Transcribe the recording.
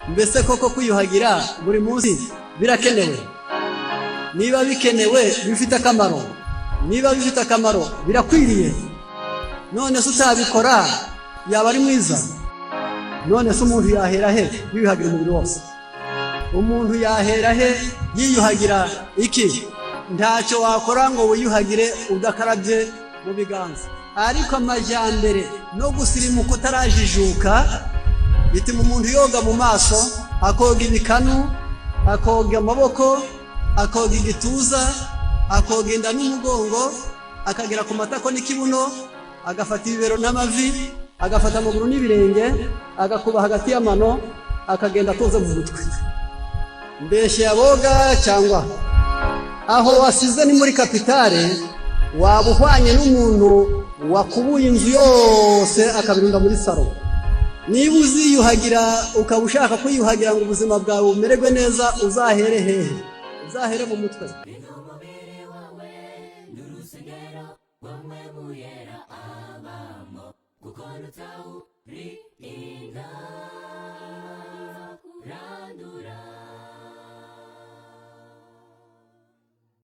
mbese koko kwiyuhagira buri munsi birakenewe? Niba bikenewe bifite akamaro, niba bifite akamaro birakwiriye, none se utabikora yaba ari mwiza? None se umuntu yahera he yiyuhagira umubiri wose? Umuntu yahera he yiyuhagira iki? Ntacyo wakora ngo wiyuhagire udakarabye mu biganza. Ariko amajyambere no gusirimuka utarajijuka bituma umuntu yoga mu maso, akoga ibikanu, akoga amaboko, akoga igituza, akoga inda n'umugongo, akagera ku matako n'ikibuno, agafata ibibero n'amavi, agafata amaguru n'ibirenge, agakuba hagati y'amano, akagenda atoza mu mutwe. Mbese yaboga cyangwa aho wasize ni muri kapitale, waba uhwanye n'umuntu wakubuye inzu yose akabirunda muri salo. Niba uziyuhagira ukaba ushaka kwiyuhagira ngo ubuzima bwawe bumererwe neza, uzahere hehe? Uzahere mu mutwe. Kuko